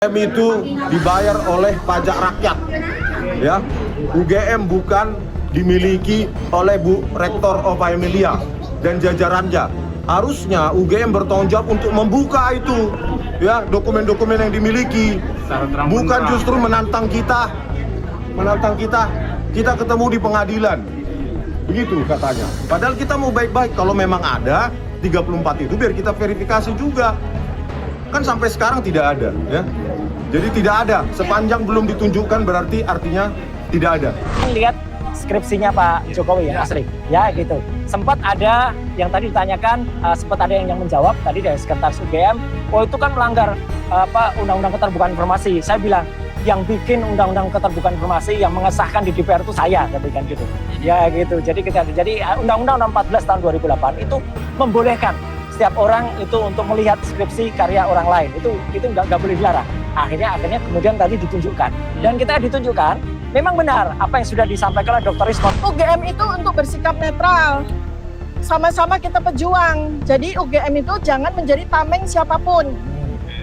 UGM itu dibayar oleh pajak rakyat, ya. UGM bukan dimiliki oleh Bu Rektor Ova Emilia dan jajarannya. Harusnya UGM bertanggung jawab untuk membuka itu, ya, dokumen-dokumen yang dimiliki, bukan justru menantang kita. Kita ketemu di pengadilan, begitu katanya. Padahal kita mau baik-baik. Kalau memang ada 34 itu, biar kita verifikasi juga. Kan sampai sekarang tidak ada, ya. Jadi tidak ada, sepanjang belum ditunjukkan berarti artinya tidak ada. Lihat skripsinya Pak Jokowi ya, Asri. Ya gitu. Sempat ada yang tadi ditanyakan, sempat ada yang menjawab tadi dari Sekretaris UGM, oh itu kan melanggar Undang-Undang Keterbukaan Informasi. Saya bilang, yang bikin Undang-Undang Keterbukaan Informasi yang mengesahkan di DPR itu saya kan gitu. Ya gitu. Jadi Undang-Undang 14 tahun 2008 itu membolehkan setiap orang itu untuk melihat skripsi karya orang lain, itu nggak boleh dilarang. Akhirnya kemudian tadi ditunjukkan, dan kita ditunjukkan memang benar apa yang sudah disampaikan oleh Dr. Rismon. UGM itu untuk bersikap netral, sama-sama kita pejuang. Jadi UGM itu jangan menjadi tameng siapapun,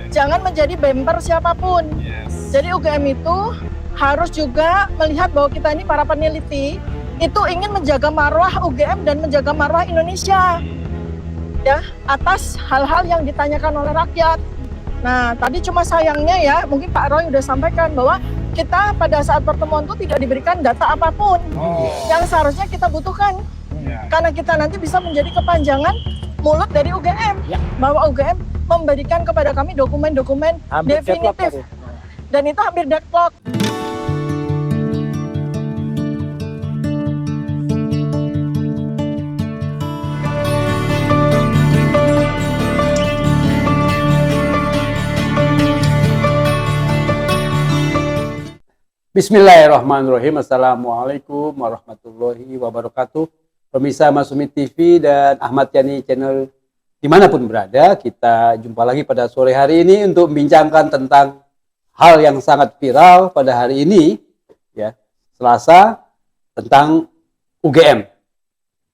jangan menjadi bemper siapapun. Jadi UGM itu harus juga melihat bahwa kita ini para peneliti itu ingin menjaga marwah UGM dan menjaga marwah Indonesia, ya, atas hal-hal yang ditanyakan oleh rakyat. Nah, tadi cuma sayangnya ya, mungkin Pak Roy udah sampaikan bahwa kita pada saat pertemuan itu tidak diberikan data apapun yang seharusnya kita butuhkan. Karena kita nanti bisa menjadi kepanjangan mulut dari UGM, bahwa UGM memberikan kepada kami dokumen-dokumen definitif. Dan itu hampir deadlock. Bismillahirrahmanirrahim. Assalamualaikum warahmatullahi wabarakatuh. Pemirsa Masumi TV dan Ahmad Yani Channel dimanapun berada, kita jumpa lagi pada sore hari ini untuk membincangkan tentang hal yang sangat viral pada hari ini, ya, Selasa, tentang UGM,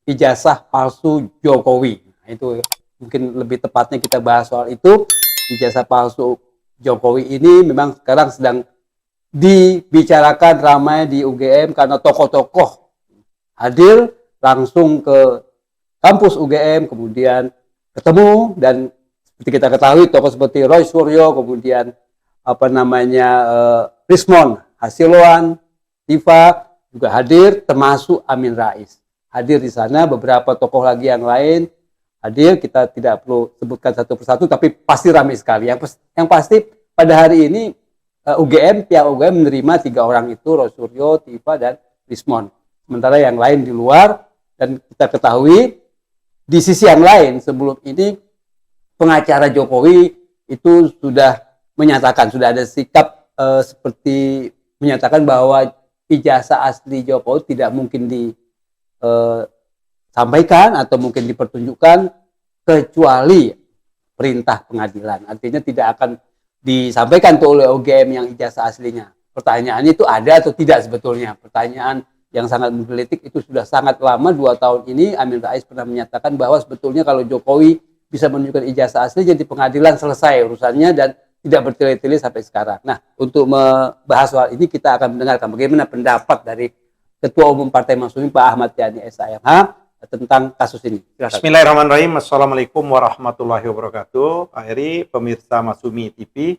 ijazah palsu Jokowi. Nah, itu mungkin lebih tepatnya kita bahas soal itu. Ijazah palsu Jokowi ini memang sekarang sedang dibicarakan ramai di UGM karena tokoh-tokoh hadir langsung ke kampus UGM, kemudian ketemu, dan seperti kita ketahui tokoh seperti Roy Suryo, kemudian Rismon Hasiloan, Tifa juga hadir, termasuk Amin Rais hadir di sana. Beberapa tokoh lagi yang lain hadir, kita tidak perlu sebutkan satu persatu, tapi pasti ramai sekali. Yang pasti pada hari ini pihak UGM menerima 3 orang itu, Roy Suryo, Tifa, dan Rismon. Sementara yang lain di luar. Dan kita ketahui di sisi yang lain, sebelum ini pengacara Jokowi itu sudah menyatakan, sudah ada sikap seperti menyatakan bahwa ijazah asli Jokowi tidak mungkin disampaikan atau mungkin dipertunjukkan kecuali perintah pengadilan. Artinya tidak akan disampaikan tuh oleh UGM yang ijazah aslinya. Pertanyaannya itu ada atau tidak sebetulnya? Pertanyaan yang sangat menggelitik itu sudah sangat lama, 2 tahun ini. Amin Rais pernah menyatakan bahwa sebetulnya kalau Jokowi bisa menunjukkan ijazah aslinya di pengadilan, selesai urusannya dan tidak bertele-tele sampai sekarang. Nah, untuk membahas soal ini kita akan mendengarkan bagaimana pendapat dari Ketua Umum Partai Masumi Pak Ahmad Yani SAMH tentang kasus ini. Silahkan. Bismillahirrahmanirrahim. Assalamualaikum warahmatullahi wabarakatuh. Pak Eri, pemirsa Masumi TV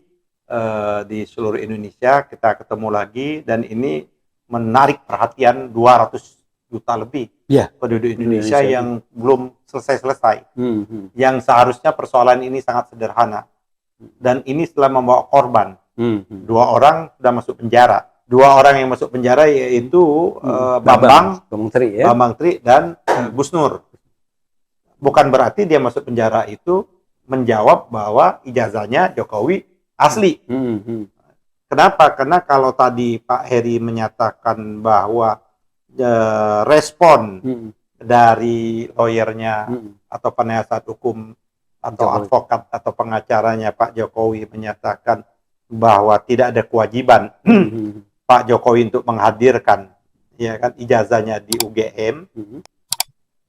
di seluruh Indonesia, kita ketemu lagi, dan ini menarik perhatian 200 juta lebih penduduk Indonesia yang belum selesai-selesai. Yang seharusnya persoalan ini sangat sederhana. Dan ini setelah membawa korban. 2 orang sudah masuk penjara. 2 orang yang masuk penjara yaitu Bambang Tri dan Gus Nur. Bukan berarti dia masuk penjara itu menjawab bahwa ijazahnya Jokowi asli. Kenapa? Karena kalau tadi Pak Heri menyatakan bahwa respon dari lawyernya atau penasihat hukum atau advokat atau pengacaranya Pak Jokowi menyatakan bahwa tidak ada kewajiban Pak Jokowi untuk menghadirkan, ya kan, ijazahnya di UGM.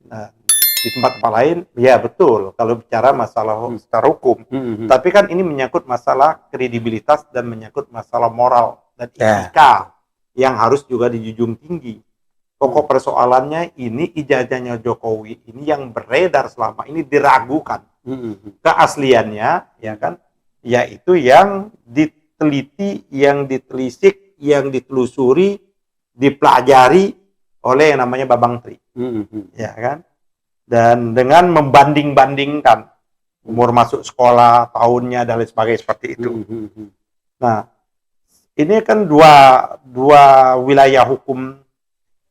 Nah, di tempat-tempat lain, ya betul kalau bicara masalah secara hukum. Tapi kan ini menyangkut masalah kredibilitas dan menyangkut masalah moral dan etika yang harus juga dijunjung tinggi. Pokok persoalannya ini ijazahnya Jokowi ini yang beredar selama ini diragukan keasliannya, ya kan? Yaitu yang diteliti, yang ditelisik, yang ditelusuri, dipelajari oleh yang namanya Babang Tri, ya kan? Dan dengan membanding-bandingkan umur masuk sekolah, tahunnya dan lain sebagainya seperti itu. Nah, ini kan dua wilayah hukum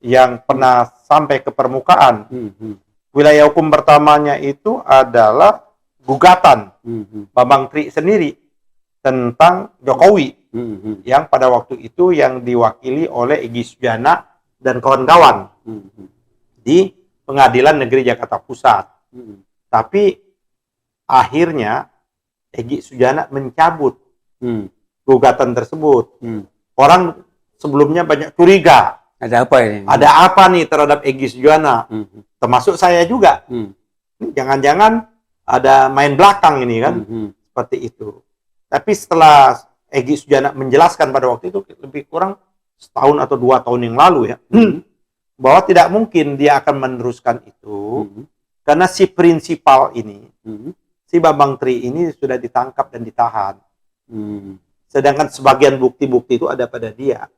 yang pernah sampai ke permukaan. Wilayah hukum pertamanya itu adalah gugatan Babang Tri sendiri tentang Jokowi, yang pada waktu itu yang diwakili oleh Egy Sujana dan kawan-kawan di Pengadilan Negeri Jakarta Pusat. Tapi akhirnya Egy Sujana mencabut gugatan tersebut. Orang sebelumnya banyak curiga. Ada apa ini? Ada apa nih terhadap Egy Sujana? Termasuk saya juga. Jangan-jangan ada main belakang ini kan? Seperti itu. Tapi setelah Egy Sujana menjelaskan pada waktu itu lebih kurang setahun atau 2 tahun yang lalu ya, bahwa tidak mungkin dia akan meneruskan itu karena si prinsipal ini, si Babang Tri ini sudah ditangkap dan ditahan. Sedangkan sebagian bukti-bukti itu ada pada dia.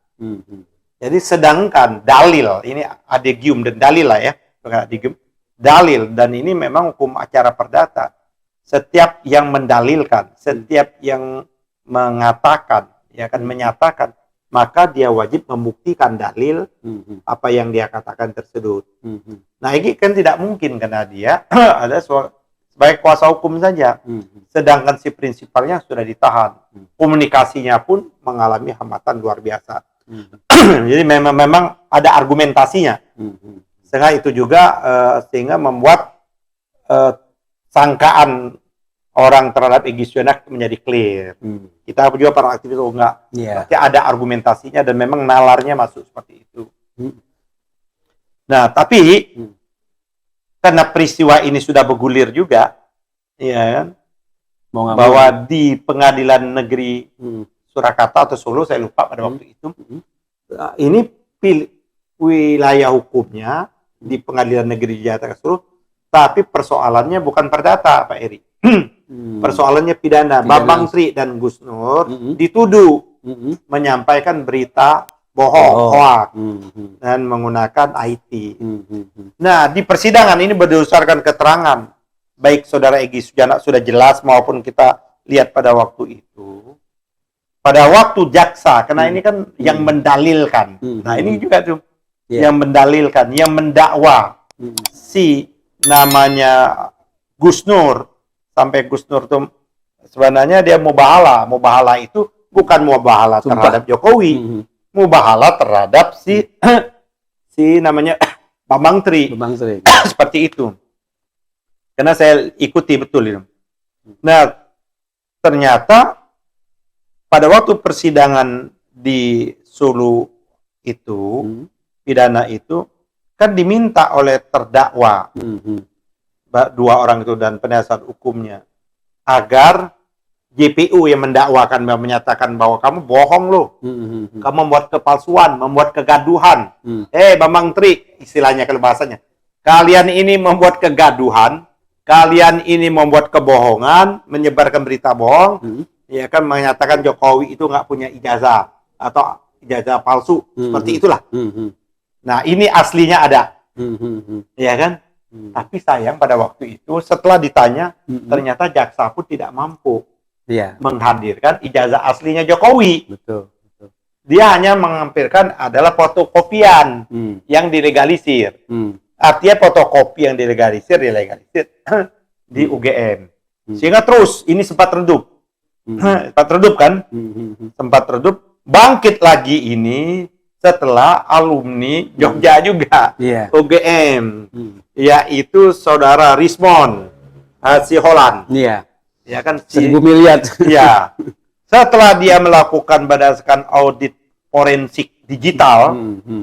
Jadi sedangkan dalil, ini adegium dan dalil lah ya, bukan adegium, dalil, dan ini memang hukum acara perdata. Setiap yang mendalilkan, setiap yang mengatakan, ya kan menyatakan, maka dia wajib membuktikan dalil apa yang dia katakan tersebut. Nah, ini kan tidak mungkin karena dia ada sebagai kuasa hukum saja. Sedangkan si prinsipalnya sudah ditahan. Komunikasinya pun mengalami hambatan luar biasa. Jadi memang ada argumentasinya. Sehingga itu juga sehingga membuat sangkaan orang terhadap Egy Sujana menjadi clear. Kita juga para aktivis enggak. Pasti ada argumentasinya dan memang nalarnya masuk seperti itu. Nah, tapi karena peristiwa ini sudah bergulir juga, ya kan? Bahwa di Pengadilan Negeri Surakarta atau Solo, saya lupa pada waktu itu, ini wilayah hukumnya di Pengadilan Negeri Jakarta Solo, tapi persoalannya bukan perdata, Pak Eri. Persoalannya pidana. Babang Tri dan Gus Nur dituduh menyampaikan berita bohong, hoax, dan menggunakan IT. Nah, di persidangan ini berdasarkan keterangan baik saudara Egy Sujana sudah jelas maupun kita lihat pada waktu itu. Pada waktu jaksa, karena ini kan yang mendalilkan. Nah, ini juga tuh yang mendalilkan, yang mendakwa si namanya Gus Nur. Sampai Gus Nur tuh sebenarnya dia mubahala itu bukan mubahala terhadap Jokowi, mubahala terhadap si namanya Babang Tri. Seperti itu. Karena saya ikuti betul itu. Nah, ternyata pada waktu persidangan di Solo itu, pidana itu kan diminta oleh terdakwa, dua orang itu dan penasihat hukumnya, agar JPU yang mendakwakan menyatakan bahwa kamu bohong loh, kamu membuat kepalsuan, membuat kegaduhan. Babang Tri, istilahnya kalau bahasanya, kalian ini membuat kegaduhan, kalian ini membuat kebohongan, menyebarkan berita bohong, ya kan, menyatakan Jokowi itu nggak punya ijazah atau ijazah palsu, seperti itulah. Nah, ini aslinya ada, ya kan? Tapi sayang pada waktu itu setelah ditanya, ternyata jaksa pun tidak mampu menghadirkan ijazah aslinya Jokowi. Betul. Dia hanya mengampirkan adalah fotokopian yang dilegalisir. Artinya fotokopi yang dilegalisir di UGM. Sehingga terus ini sempat redup. Sempat redup kan? Sempat redup, bangkit lagi ini setelah alumni Jogja juga, UGM, yaitu saudara Rismond Siholan, ya kan, 1.000 miliar. Ya, setelah dia melakukan berdasarkan audit forensik digital,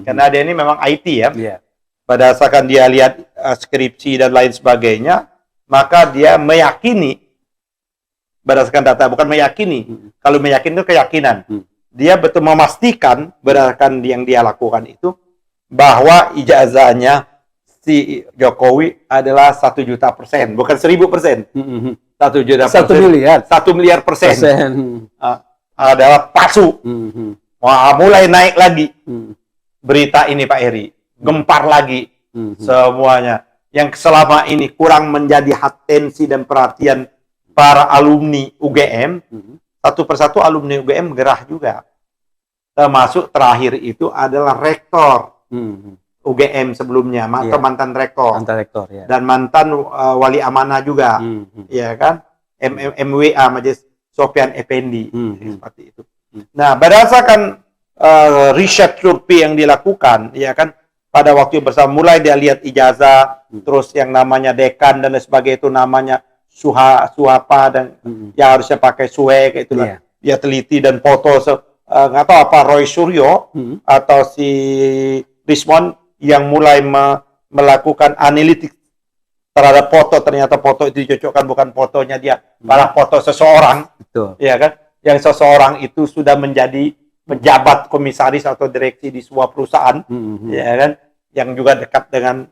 karena dia ini memang IT ya, berdasarkan dia lihat skripsi dan lain sebagainya, maka dia meyakini berdasarkan data, bukan meyakini. Kalau meyakini itu keyakinan. Dia betul memastikan berdasarkan yang dia lakukan itu bahwa ijazahnya si Jokowi adalah 1 juta %, bukan 1000%. 1 juta %. 1 miliar. 1 miliar %. Adalah palsu. Wah, mulai naik lagi berita ini Pak Heri. Gempar lagi semuanya. Yang selama ini kurang menjadi atensi dan perhatian para alumni UGM, satu persatu alumni UGM gerah juga. Termasuk terakhir itu adalah rektor UGM sebelumnya, atau mantan rektor. Mantan rektor, ya. Dan mantan wali amanah juga, ya kan? MWA, Majelis Sofyan Effendi, seperti itu. Nah, berdasarkan riset survei yang dilakukan, ya kan, pada waktu bersama mulai dia lihat ijazah, terus yang namanya dekan dan lain sebagainya itu namanya suhapa dan yang harusnya pakai suhe kayak itulah. Dia teliti dan foto nggak tahu apa Roy Suryo atau si Rismon yang mulai melakukan analitik terhadap foto, ternyata foto itu dicocokkan bukan fotonya dia, malah foto seseorang. Betul. Ya kan? Yang seseorang itu sudah menjadi pejabat komisaris atau direksi di sebuah perusahaan, ya kan, yang juga dekat dengan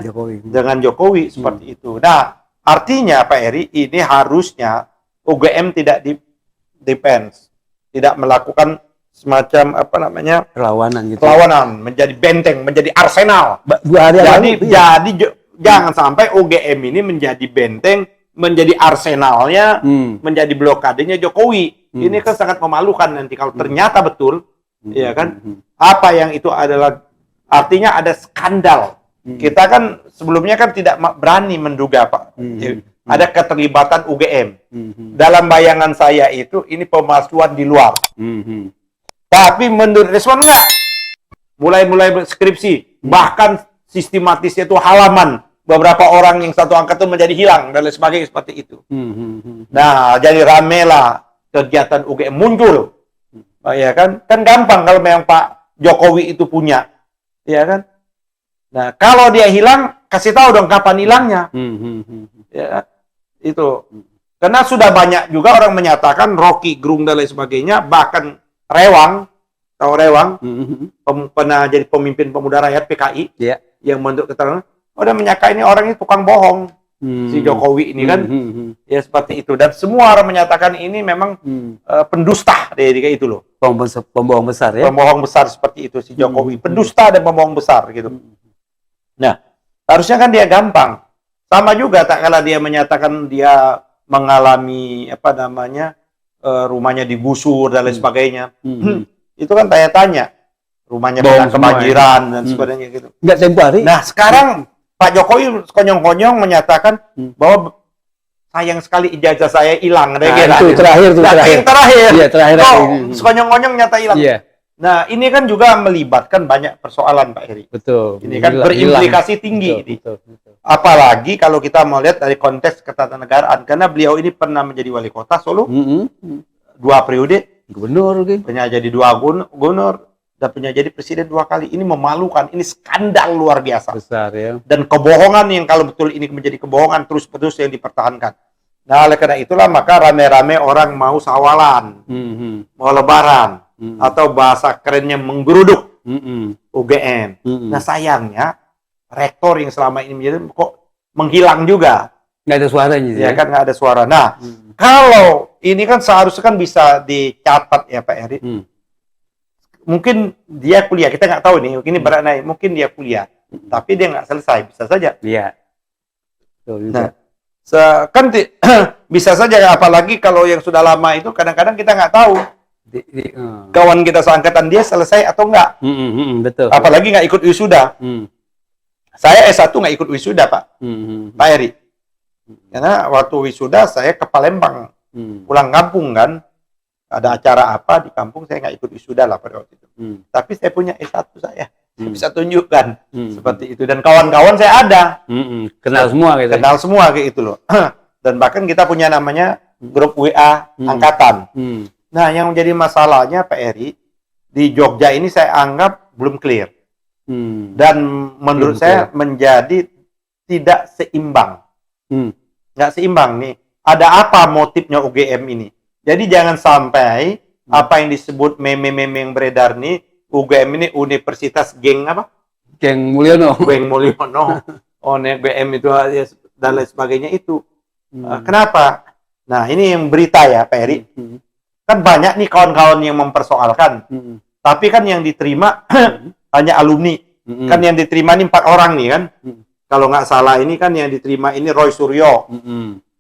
Jokowi. Dengan Jokowi seperti itu. Nah, artinya Pak Heri, ini harusnya UGM tidak defense, tidak melakukan semacam perlawanan, menjadi benteng, menjadi arsenal. Jadi jangan sampai UGM ini menjadi benteng, menjadi arsenalnya, menjadi blokadenya Jokowi. Ini kan sangat memalukan nanti kalau ternyata betul, ya kan? Apa yang itu adalah artinya ada skandal. Kita kan sebelumnya kan tidak berani menduga, Pak. Ada keterlibatan UGM. Dalam bayangan saya itu ini pemalsuan di luar. Tapi menurut Rismon enggak. Mulai skripsi, bahkan sistematisnya itu halaman. Beberapa orang yang satu angkatan menjadi hilang dan lain sebagainya seperti itu. Nah, jadi ramelah kegiatan UGM muncul. Ya kan? Kan gampang kalau memang Pak Jokowi itu punya. Ya kan? Nah, kalau dia hilang, kasih tahu dong kapan hilangnya. Ya, itu. Karena sudah banyak juga orang menyatakan Rocky Gerung dan lain sebagainya, bahkan Rewang, tahu Rewang, pernah jadi pemimpin pemuda rakyat PKI, yang menurut keterangan, udah menyangka ini orang ini tukang bohong, si Jokowi ini kan, ya seperti itu. Dan semua orang menyatakan ini memang pendusta, kayak itu loh. Pembohong besar ya? Pembohong besar seperti itu si Jokowi, pendusta dan pembohong besar gitu. Nah, harusnya kan dia gampang. Sama juga tak kala dia menyatakan dia mengalami rumahnya digusur dan lain sebagainya. Itu kan tanya-tanya. Rumahnya kena kebanjiran dan sebagainya gitu. Enggak tempo hari. Nah, sekarang Pak Jokowi konyong-konyong menyatakan bahwa sayang sekali ijazah saya hilang. Itu terakhir. Yang terakhir. Iya, terakhir. Sekonyong-konyong nyata hilang. Iya. Nah, ini kan juga melibatkan banyak persoalan, Pak Heri. Betul. Ini kan berimplikasi tinggi. Betul. Apalagi kalau kita mau lihat dari konteks ketatanegaraan, karena beliau ini pernah menjadi wali kota Solo, 2 periode, gubernur, pernah jadi 2 gubernur, dan pernah jadi presiden 2 kali. Ini memalukan, ini skandal luar biasa. Besar ya. Dan kebohongan yang kalau betul ini menjadi kebohongan terus-terus yang dipertahankan. Nah, oleh karena itulah maka rame-rame orang mau sawalan, mau lebaran. Atau bahasa kerennya menggeruduk UGM. Nah, sayangnya rektor yang selama ini menjadi kok menghilang juga. Nggak ada suaranya. Ya kan, nggak ada suara. Nah, kalau ini kan seharusnya kan bisa dicatat ya Pak Heri. Mungkin dia kuliah, kita nggak tahu nih. Ini berat naik, mungkin dia kuliah, tapi dia nggak selesai, bisa saja. Iya. Nah, kan bisa saja. Apalagi kalau yang sudah lama itu kadang-kadang kita nggak tahu. Kawan kita seangkatan dia selesai atau enggak. Betul. Apalagi nggak ikut wisuda. Saya S1 nggak ikut wisuda, Pak. Pak Heri. Karena waktu wisuda saya ke Palembang. Pulang kampung kan. Ada acara apa di kampung, saya nggak ikut wisuda lah pada waktu itu. Tapi saya punya S1 saya. Saya bisa tunjukkan. Seperti itu. Dan kawan-kawan saya ada. Kenal semua gitu. Kenal semua kayak itu loh. Dan bahkan kita punya namanya grup WA angkatan. Nah, yang menjadi masalahnya Pak Heri, di Jogja ini saya anggap belum clear. Dan menurut Betul. saya menjadi tidak seimbang. Nggak seimbang nih. Ada apa motifnya UGM ini? Jadi jangan sampai apa yang disebut meme-meme yang beredar nih, UGM ini universitas geng apa? Geng Mulyono. Geng Mulyono. Oh, UGM itu dan lain sebagainya itu. Kenapa? Nah, ini yang berita ya, Pak Eri. Kan banyak nih kawan-kawan yang mempersoalkan. Tapi kan yang diterima hanya alumni. Kan yang diterima ini 4 orang nih kan. Kalau nggak salah ini kan yang diterima ini Roy Suryo.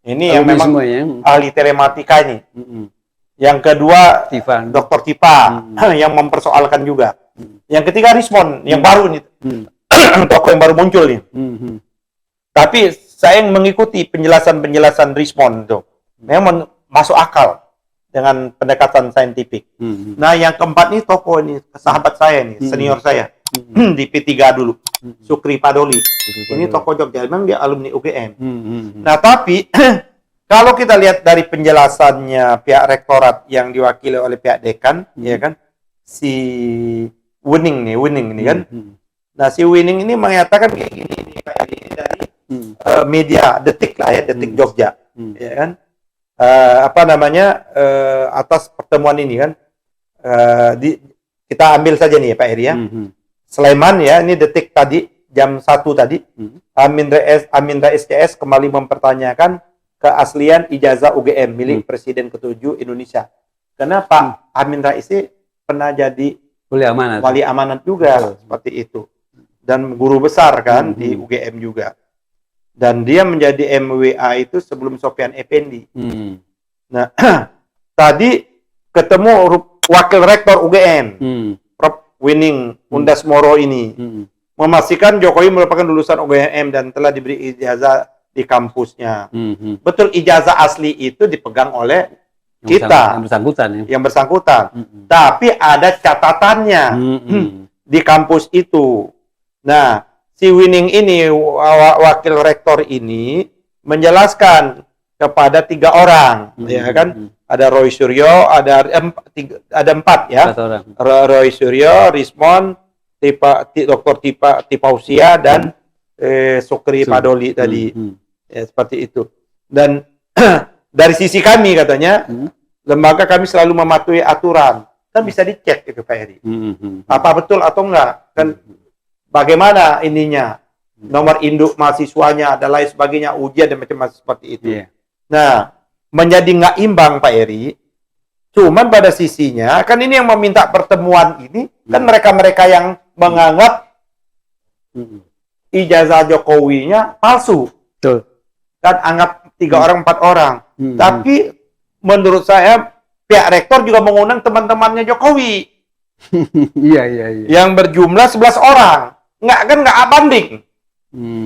Ini yang Alumni memang semua ya. ahli telematika ini. Yang kedua Tifa. Dr. Tipa yang mempersoalkan juga. Yang ketiga Rismon yang baru nih. Tokoh yang baru muncul nih. Tapi saya yang mengikuti penjelasan-penjelasan Rismon itu memang masuk akal dengan pendekatan saintifik. Nah, yang keempat nih tokoh ini sahabat saya nih, senior saya di P3 dulu, Sukri Padoli. Ini tokoh Jogja, memang dia alumni UGM. Nah, tapi kalau kita lihat dari penjelasannya pihak rektorat yang diwakili oleh pihak dekan, ya kan, si Winning ini kan. Nah, si Winning ini mengatakan kayak gini dari media Detik lah ya, Detik Jogja, ya kan. Atas pertemuan ini kan, kita ambil saja nih ya Pak Eri ya. Sleman ya, ini Detik tadi jam 1 tadi, Amindra SCS kembali mempertanyakan keaslian ijazah UGM milik Presiden ke-7 Indonesia. Kenapa? Amindra SCS pernah jadi wali amanat juga, seperti itu. Dan guru besar kan di UGM juga. Dan dia menjadi MWA itu sebelum Sofyan Effendi. Nah, tadi ketemu wakil rektor UGM, Prof. Winning Undas Moro ini, memastikan Jokowi merupakan lulusan UGM dan telah diberi ijazah di kampusnya. Betul, ijazah asli itu dipegang oleh kita, yang bersangkutan. Tapi ada catatannya di kampus itu. Nah, si Winning ini, wakil rektor ini, menjelaskan kepada 3 orang, ya kan? Ada Roy Suryo, ada 4 ya. Roy Suryo, Rismon, Dr. Tipausia, dan Sukri Padoli tadi. Ya, seperti itu. Dan dari sisi kami katanya, lembaga kami selalu mematuhi aturan. Kan bisa dicek itu Pak Eri. Apa betul atau enggak? Kan bagaimana ininya, nomor induk mahasiswanya dan lain sebagainya, ujian dan macam-macam seperti itu. Nah, menjadi nggak imbang Pak Eri. Cuman pada sisinya, kan ini yang meminta pertemuan ini, kan mereka-mereka yang menganggap ijazah Jokowinya palsu. Kan anggap 3 orang, 4 orang. Tapi menurut saya, pihak rektor juga mengundang teman-temannya Jokowi. Yang berjumlah 11 orang. Nggak banding.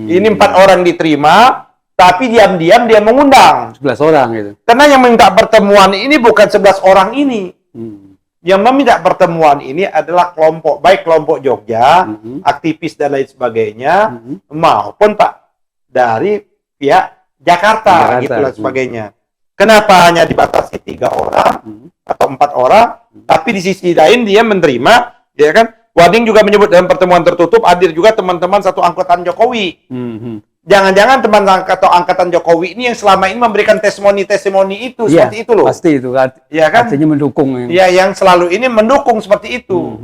Ini 4 orang diterima, tapi diam-diam dia mengundang 11 orang gitu. Karena yang meminta pertemuan ini bukan 11 orang ini. Yang meminta pertemuan ini adalah kelompok, baik kelompok Jogja, aktivis dan lain sebagainya, maupun Pak dari pihak Jakarta gitu dan sebagainya. Kenapa hanya dibatasi 3 orang atau 4 orang, tapi di sisi lain dia menerima, ya kan? Wading juga menyebut dalam pertemuan tertutup hadir juga teman-teman satu angkatan Jokowi. Jangan-jangan teman atau angkatan Jokowi ini yang selama ini memberikan testimoni itu seperti itu loh. Pasti itu kan. Ya kan? Artinya mendukung. Ya, yang selalu ini mendukung seperti itu.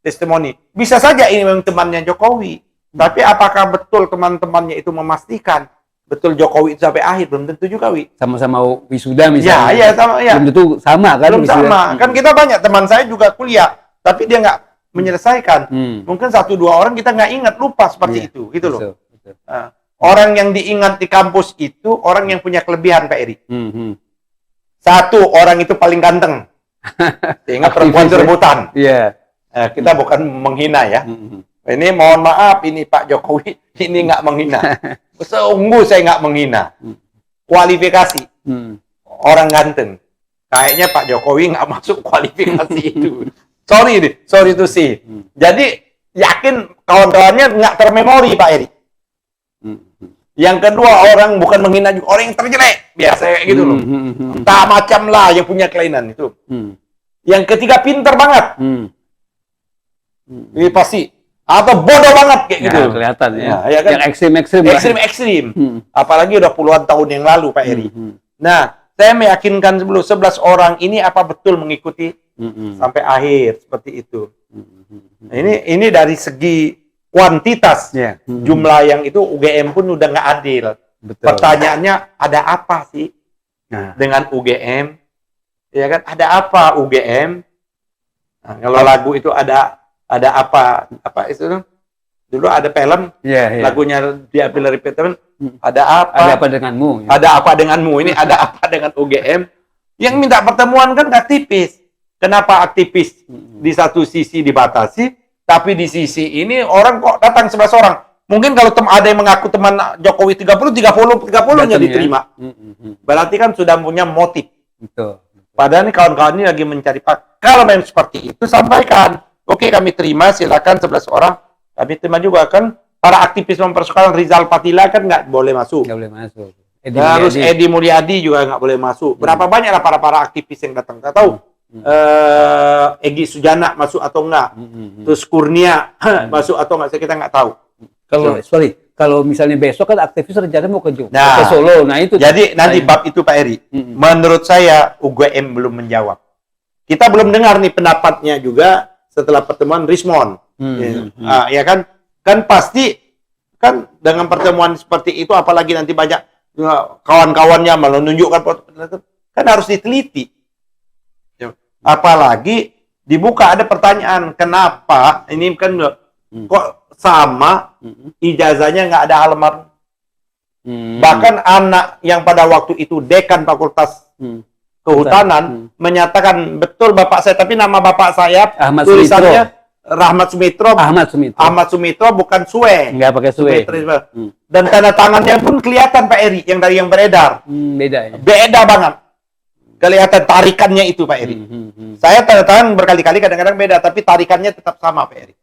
Testimoni. Bisa saja ini memang temannya Jokowi. Tapi apakah betul teman-temannya itu memastikan betul Jokowi itu sampai akhir? Belum tentu juga, Wi. Sama-sama wisuda misalnya. Ya, sama, ya. Belum tentu sama kan? Belum sama. Kan kita banyak teman saya juga kuliah, tapi dia nggak menyelesaikan. Mungkin 1-2 orang kita nggak ingat, lupa seperti itu, gitu loh. Betul. Orang yang diingat di kampus itu orang yang punya kelebihan, Pak Eri. Satu, orang itu paling ganteng. Sehingga perempuan itu rebutan. Kita bukan menghina ya. Ini mohon maaf, ini Pak Jokowi, ini nggak menghina. Sungguh saya nggak menghina. Kualifikasi. Orang ganteng. Kayaknya Pak Jokowi nggak masuk kualifikasi itu. Sorry to say. Jadi, yakin kawan-kawannya nggak termemori, Pak Eri. Yang kedua, orang bukan menghina juga, orang yang terjelek. Biasa gitu loh. Entah macam lah yang punya kelainan itu. Yang ketiga, pinter banget. Ini pasti atau bodoh banget kayak gitu. Ya, kelihatan ya. Nah, ya kan? Yang ekstrim-ekstrim. lah. Ekstrim. Hmm. Apalagi udah puluhan tahun yang lalu Pak Eri. Nah, saya meyakinkan sebelum 11 orang ini apa betul mengikuti sampai akhir seperti itu. Nah, ini dari segi kuantitas Ya. jumlah yang itu UGM pun udah nggak adil. Betul. Pertanyaannya ada apa sih Nah. dengan UGM? Ya kan, ada apa UGM? Nah, kalau lagu itu ada apa itu? Dulu ada film, Ya, ya. lagunya diambil dari film. Ada Ada apa? apa denganmu? Ya. Ada apa denganmu? Ini ada apa dengan UGM? Yang minta pertemuan kan aktivis. Kenapa aktivis di satu sisi dibatasi, tapi di sisi ini orang kok datang 11 orang? Mungkin kalau ada yang mengaku teman Jokowi 30-nya diterima. Berarti kan sudah punya motif. Betul. Padahal nih kawan-kawan ini lagi mencari pak. Kalau memang seperti itu, sampaikan. Oke, kami terima, silakan 11 orang. Kami terima juga kan. Para aktivis mempersoalkan Rizal Patila kan nggak boleh masuk. Nggak boleh masuk. Harus Edi Mulyadi juga nggak boleh masuk. Berapa banyak lah para aktivis yang datang? Nggak tahu. Egy Sujana masuk atau enggak? Terus Kurnia masuk atau enggak? Kita nggak tahu. Kalau misalnya besok kan aktivis rencana mau ke Nah, ke Solo. Nah itu. Jadi nanti bab itu Pak Eri. Menurut saya UGM belum menjawab. Kita belum dengar nih pendapatnya juga setelah pertemuan Rismon. Ya kan? Kan pasti kan dengan pertemuan seperti itu, apalagi nanti banyak kawan-kawannya menunjukkan kan harus diteliti. Apalagi dibuka ada pertanyaan, kenapa ini kan kok sama ijazahnya nggak ada almarhum. Bahkan anak yang pada waktu itu dekan Fakultas Kehutanan menyatakan betul bapak saya, tapi nama bapak saya Ahmad tulisannya Rahmat Sumitro. Ahmad Sumitro bukan Sue. Nggak pakai Sue. Dan tanda tangannya pun kelihatan Pak Eri yang dari yang beredar. Beda ya. Beda banget. Kelihatan tarikannya itu Pak Eri. Saya tanda tangan berkali-kali kadang-kadang beda, tapi tarikannya tetap sama Pak Eri.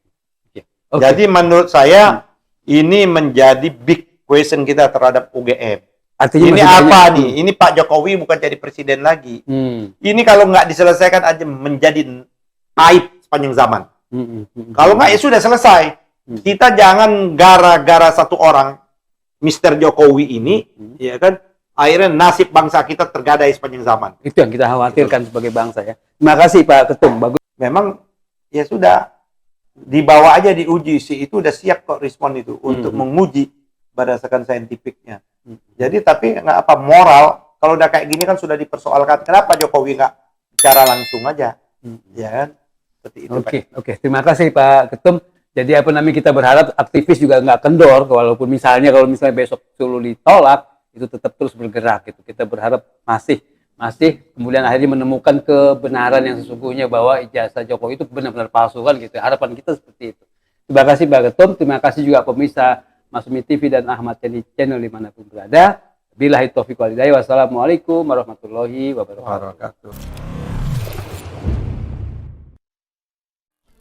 Okay. Jadi menurut saya ini menjadi big question kita terhadap UGM. Artinya Ini masih apa banyak. nih? Ini Pak Jokowi bukan jadi presiden lagi. Hmm. Ini kalau nggak diselesaikan aja menjadi aib sepanjang zaman. Kalau nggak ya sudah selesai. Kita jangan gara-gara satu orang, Mr. Jokowi ini, ya kan, akhirnya nasib bangsa kita tergadai sepanjang zaman. Itu yang kita khawatirkan sebagai bangsa ya. Terima kasih Pak Ketum. Bagus. Memang ya sudah dibawa aja diuji sih, itu udah siap kok respon itu untuk menguji berdasarkan saintifiknya. Jadi tapi nggak apa moral, kalau udah kayak gini kan sudah dipersoalkan. Kenapa Jokowi nggak secara langsung aja, ya kan? Seperti itu. Oke. Terima kasih Pak Ketum. Jadi apa namanya, kita berharap aktivis juga nggak kendor, walaupun misalnya kalau besok Solo ditolak, itu tetap terus bergerak gitu. Kita berharap masih kemudian akhirnya menemukan kebenaran yang sesungguhnya bahwa ijazah Jokowi itu benar-benar palsu kan gitu. Harapan kita seperti itu. Terima kasih Pak Ketum, terima kasih juga pemirsa Masumi TV dan Ahmad Yani Channel dimanapun berada. Billahi taufiq wal hidayah. Wassalamualaikum warahmatullahi wabarakatuh.